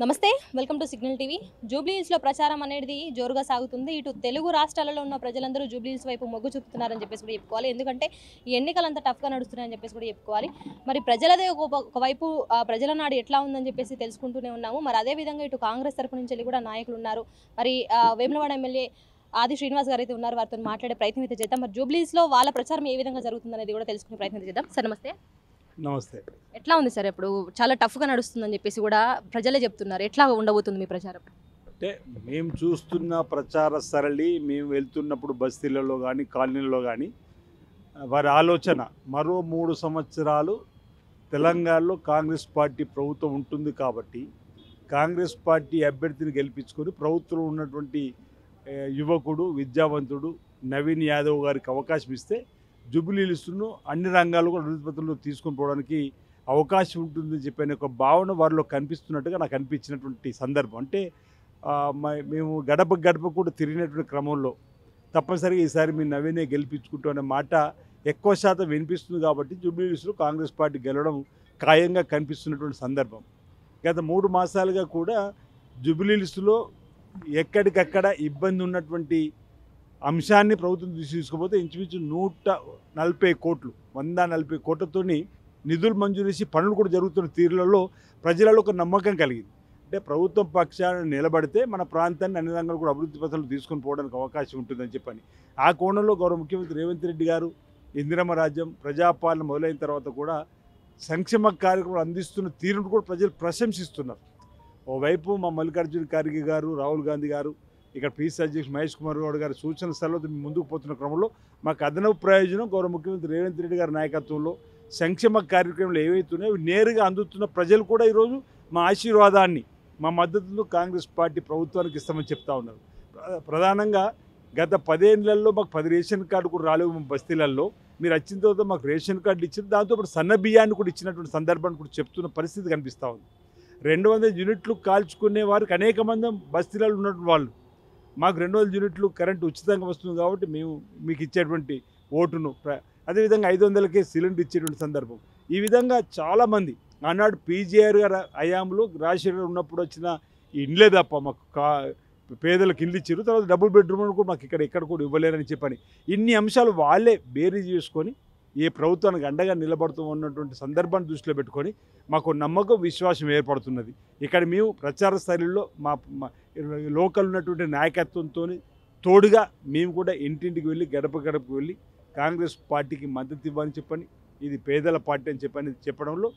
నమస్తే welcome to signal TV. Jubilee హిల్స్లో ప్రచారం అనేది జోరుగా సాగుతుంది. ఇటు తెలుగు రాష్ట్రాలలో ఉన్న ప్రజలందరూ జూబ్లీ హిల్స్ వైపు మొగ్గు చూపుతున్నారని చెప్పేసి కూడా చెప్పుకోవాలి. ఎందుకంటే ఈ ఎన్నికలు అంత టఫ్గా నడుస్తున్నాయని చెప్పేసి కూడా చెప్పుకోవాలి. మరి ప్రజలదే ఒకవైపు ప్రజల నాడు ఎట్లా ఉందని చెప్పేసి తెలుసుకుంటూనే ఉన్నాము. మరి అదేవిధంగా ఇటు కాంగ్రెస్ తరపు నుంచి వెళ్ళి కూడా నాయకులు ఉన్నారు. మరి వేములవాడ ఎమ్మెల్యే ఆది శ్రీనివాస్ గారు అయితే ఉన్నారు. వారితో మాట్లాడే ప్రయత్నం అయితే చేద్దాం. మరి జూబ్లీ హిల్స్లో వాళ్ళ ప్రచారం ఏ విధంగా జరుగుతుందనేది కూడా తెలుసుకునే ప్రయత్నం చేద్దాం. సార్ నమస్తే. నమస్తే. ఎట్లా ఉంది సార్? ఇప్పుడు చాలా టఫ్గా నడుస్తుందని చెప్పేసి కూడా ప్రజలే చెప్తున్నారు. ఎట్లా ఉండబోతుంది మీ ప్రచారం? అంటే మేము చూస్తున్న ప్రచార సరళి, మేము వెళ్తున్నప్పుడు బస్తీలలో కానీ కాలనీలలో కానీ వారి ఆలోచన మరో 3 సంవత్సరాలు తెలంగాణలో కాంగ్రెస్ పార్టీ ప్రభుత్వం ఉంటుంది కాబట్టి కాంగ్రెస్ పార్టీ అభ్యర్థిని గెలిపించుకొని ప్రభుత్వంలో ఉన్నటువంటి యువకుడు విద్యావంతుడు నవీన్ యాదవ్ గారికి అవకాశం ఇస్తే జూబ్లీ హిల్స్ను అన్ని రంగాల్లో కూడా అభివృద్ధిలో తీసుకొని పోవడానికి అవకాశం ఉంటుందని చెప్పిన ఒక భావన వారిలో కనిపిస్తున్నట్టుగా నాకు అనిపించినటువంటి సందర్భం. అంటే మేము గడప గడప కూడా తిరిగినటువంటి క్రమంలో తప్పనిసరిగా ఈసారి మీ నవీనే గెలిపించుకుంటూ అనే మాట ఎక్కువ శాతం వినిపిస్తుంది కాబట్టి జూబ్లీ హిల్స్లో కాంగ్రెస్ పార్టీ గెలవడం ఖాయంగా కనిపిస్తున్నటువంటి సందర్భం. గత 3 మాసాలుగా కూడా జూబ్లీ హిల్స్లో ఎక్కడికక్కడ ఇబ్బంది ఉన్నటువంటి అంశాన్ని ప్రభుత్వం తీసుకుపోతే ఇంచుమించు 140 కోట్లు 140 కోట్లతోని నిధులు మంజూరు చేసి పనులు కూడా జరుగుతున్న తీరులలో ప్రజలలో ఒక నమ్మకం కలిగింది. అంటే ప్రభుత్వం పక్షాన్ని నిలబడితే మన ప్రాంతాన్ని అన్ని రంగాలు కూడా అభివృద్ధి పథకాలు తీసుకొని పోవడానికి అవకాశం ఉంటుందని చెప్పని ఆ కోణంలో గౌరవ ముఖ్యమంత్రి రేవంత్ రెడ్డి గారు ఇందిరమ్మ రాజ్యం ప్రజాపాలన మొదలైన తర్వాత కూడా సంక్షేమ కార్యక్రమాలు అందిస్తున్న తీరును కూడా ప్రజలు ప్రశంసిస్తున్నారు. ఓవైపు మా మల్లికార్జున ఖార్గే గారు, రాహుల్ గాంధీ గారు, ఇక్కడ పీసీ అధ్యక్షుడు మహేష్ కుమార్ గౌడ్ గారి సూచన సలహాలతో ముందుకు పోతున్న క్రమంలో మాకు అదనపు ప్రయోజనం గౌరవ ముఖ్యమంత్రి రేవంత్ రెడ్డి గారి నాయకత్వంలో సంక్షేమ కార్యక్రమాలు ఏవైతున్నాయో నేరుగా అందుతున్న ప్రజలు కూడా ఈరోజు మా ఆశీర్వాదాన్ని మా మద్దతును కాంగ్రెస్ పార్టీ ప్రభుత్వానికి ఇస్తామని చెప్తా ఉన్నారు. ప్రధానంగా గత 10 ఏళ్లలో మాకు 10 రేషన్ కార్డు కూడా రాలేవు మా బస్తీలలో. మీరు వచ్చిన తర్వాత మాకు రేషన్ కార్డు ఇచ్చారు, దాంతోపాటు సన్న బియ్యాన్ని కూడా ఇచ్చినటువంటి సందర్భాన్ని కూడా చెప్తున్న పరిస్థితి కనిపిస్తూ ఉంది. 200 యూనిట్లు కాల్చుకునే వారికి అనేక మంది బస్తీలలో ఉన్నటువంటి వాళ్ళు మాకు 200 యూనిట్లు కరెంటు ఉచితంగా వస్తుంది కాబట్టి మేము మీకు ఇచ్చేటువంటి ఓటును, అదేవిధంగా 500కే సిలిండర్ ఇచ్చేటువంటి సందర్భం. ఈ విధంగా చాలామంది ఆనాడు పీజీఆర్ గారు హయాంలో రాజశేఖర్ ఉన్నప్పుడు వచ్చిన ఇండ్లే తప్ప మాకు పేదలకు ఇల్లు ఇచ్చారు. తర్వాత డబుల్ బెడ్రూమ్ కూడా మాకు ఎక్కడ కూడా ఇవ్వలేరని చెప్పని ఇన్ని అంశాలు వాళ్ళే బేరీ చేసుకొని ఏ ప్రభుత్వానికి అండగా నిలబడుతూ ఉన్నటువంటి సందర్భాన్ని దృష్టిలో పెట్టుకొని మాకు నమ్మకం విశ్వాసం ఏర్పడుతున్నది. ఇక్కడ మేము ప్రచార స్థాయిలో మా లోకల్ ఉన్నటువంటి నాయకత్వంతో తోడుగా మేము కూడా ఇంటింటికి వెళ్ళి గడప గడపకు వెళ్ళి కాంగ్రెస్ పార్టీకి మద్దతు ఇవ్వని చెప్పని, ఇది పేదల పార్టీ అని చెప్పడంలో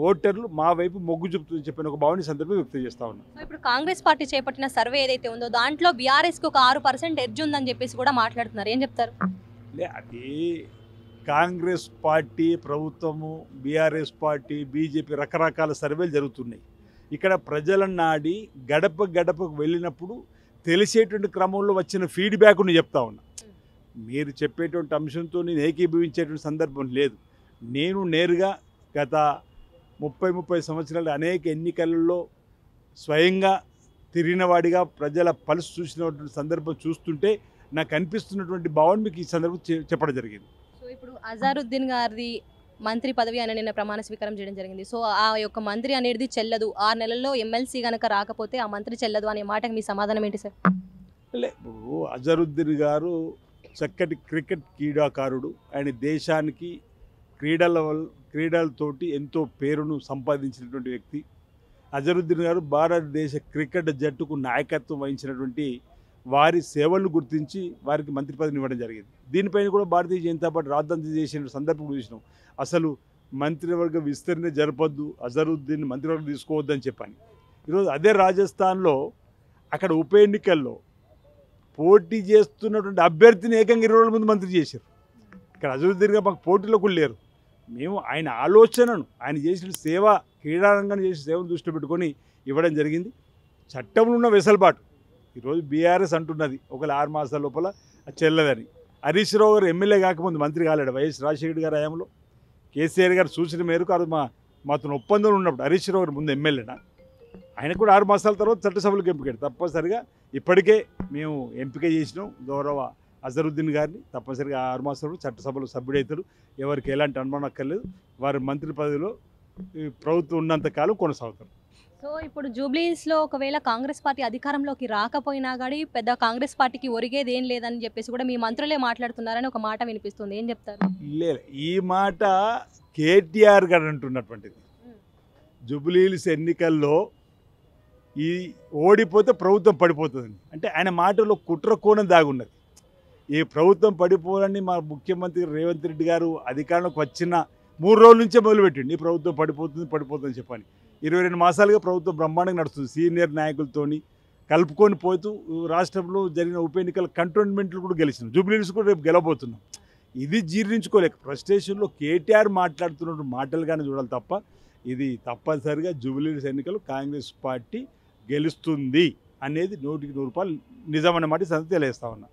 ఓటర్లు మా వైపు మొగ్గు చూపుతుందని చెప్పిన ఒక భావన సందర్భం వ్యక్తం చేస్తా ఉన్నాం. ఇప్పుడు కాంగ్రెస్ పార్టీ చేపట్టిన సర్వే ఏదైతే ఉందో దాంట్లో బీఆర్ఎస్కి ఒక 6% ఎడ్జ్ ఉందని చెప్పేసి కూడా మాట్లాడుతున్నారు. ఏం చెప్తారు? అది కాంగ్రెస్ పార్టీ ప్రభుత్వము, బీఆర్ఎస్ పార్టీ, బీజేపీ రకరకాల సర్వేలు జరుగుతున్నాయి. ఇక్కడ ప్రజల నాడి గడప గడపకు వెళ్ళినప్పుడు తెలిసేటువంటి క్రమంలో వచ్చిన ఫీడ్బ్యాక్ను చెప్తా ఉన్నా. మీరు చెప్పేటువంటి అంశంతో నేను ఏకీభవించేటువంటి సందర్భం లేదు. నేను నేరుగా గత 30 సంవత్సరాలు అనేక ఎన్నికలలో స్వయంగా తిరిగినవాడిగా ప్రజల పల్స్ చూసినటువంటి సందర్భం చూస్తుంటే నాకు అనిపిస్తున్నటువంటి భావన మీకు ఈ సందర్భం చెప్పడం జరిగింది. సో ఇప్పుడు అజారుద్దీన్ గారి మంత్రి పదవి అని నిన్న ప్రమాణ స్వీకారం చేయడం జరిగింది. సో ఆ యొక్క మంత్రి అనేది చెల్లదు, 6 నెలల్లో ఎమ్మెల్సీ కనుక రాకపోతే ఆ మంత్రి చెల్లదు అనే మాటకి మీ సమాధానం ఏంటి సార్? అజరుద్దీన్ గారు చక్కటి క్రికెట్ క్రీడాకారుడు. ఆయన దేశానికి క్రీడలతోటి ఎంతో పేరును సంపాదించినటువంటి వ్యక్తి. అజరుద్దీన్ గారు భారతదేశ క్రికెట్ జట్టుకు నాయకత్వం వహించినటువంటి వారి సేవలను గుర్తించి వారికి మంత్రి పదవిని ఇవ్వడం జరిగింది. దీనిపైన కూడా భారతీయ జనతా పార్టీ రాద్ధాంతం చేసిన సందర్భం చూసినాం. అసలు మంత్రివర్గ విస్తరణ జరపద్దు, అజరుద్దీన్ మంత్రివర్గం తీసుకోవద్దని చెప్పని. ఈరోజు అదే రాజస్థాన్లో అక్కడ ఉప ఎన్నికల్లో పోటీ చేస్తున్నటువంటి అభ్యర్థిని ఏకంగా 20 రోజుల ముందు మంత్రి చేశారు. ఇక్కడ అజరుద్దీన్ గారు మాకు పోటీలో కూడా లేరు. మేము ఆయన ఆలోచనను, ఆయన చేసిన సేవ, క్రీడారంగాన్ని చేసిన సేవను దృష్టిలో పెట్టుకొని ఇవ్వడం జరిగింది. చట్టంలో ఉన్న వెసులుబాటు ఈరోజు బీఆర్ఎస్ అంటున్నది ఒకవేళ 6 మాసాల లోపల చెల్లదని. హరీష్ రావు గారు ఎమ్మెల్యే కాకముందు మంత్రి కాలేడు. వైఎస్ రాజశేఖర్ గారి హయాంలో కేసీఆర్ గారు సూచన మేరకు అది మాతో ఒప్పందంలో ఉన్నప్పుడు హరీష్ రావు గారు ముందు ఎమ్మెల్యేనా, ఆయన కూడా 6 మాసాల తర్వాత చట్టసభలకు ఎంపికాడు. తప్పనిసరిగా ఇప్పటికే మేము ఎంపిక చేసినాం గౌరవ అజరుద్దీన్ గారిని. తప్పనిసరిగా 6 మాసాలు చట్టసభలో సభ్యుడవుతాడు. ఎవరికి ఎలాంటి అనుమానం అక్కర్లేదు. వారి మంత్రి పదవిలో ప్రభుత్వం ఉన్నంత కాలం కొనసాగుతారు. సో ఇప్పుడు జూబ్లీస్లో ఒకవేళ కాంగ్రెస్ పార్టీ అధికారంలోకి రాకపోయినా కానీ పెద్ద కాంగ్రెస్ పార్టీకి ఒరిగేది ఏం లేదని చెప్పేసి కూడా మీ మంత్రులే మాట్లాడుతున్నారని ఒక మాట వినిపిస్తుంది, ఏం చెప్తారు? లేదు, ఈ మాట కేటీఆర్ గారు అంటున్నటువంటిది. జూబ్లీహిల్స్ ఎన్నికల్లో ఈ ఓడిపోతే ప్రభుత్వం పడిపోతుందని, అంటే ఆయన మాటలో కుట్ర కోణం దాగున్నది. ఈ ప్రభుత్వం పడిపోవాలని మా ముఖ్యమంత్రి రేవంత్ రెడ్డి గారు అధికారంలోకి వచ్చిన 3 రోజుల నుంచే మొదలుపెట్టిండి, ఈ ప్రభుత్వం పడిపోతుంది చెప్పని. 22 మాసాలుగా ప్రభుత్వం బ్రహ్మాండంగా నడుస్తుంది. సీనియర్ నాయకులతోని కలుపుకొని పోతూ రాష్ట్రంలో జరిగిన ఉప ఎన్నికల కంటోన్మెంట్లు కూడా గెలిచినాం. జూబ్లీహిల్స్ కూడా రేపు గెలవబోతున్నాం. ఇది జీర్ణించుకోలేక ఫ్రస్ట్రేషన్లో కేటీఆర్ మాట్లాడుతున్న మాటలు కానీ చూడాలి తప్ప, ఇది తప్పనిసరిగా జూబ్లీహిల్స్ ఎన్నికలు కాంగ్రెస్ పార్టీ గెలుస్తుంది అనేది 100% నిజమన్నమాట సంగతి తెలియజేస్తా ఉన్నా.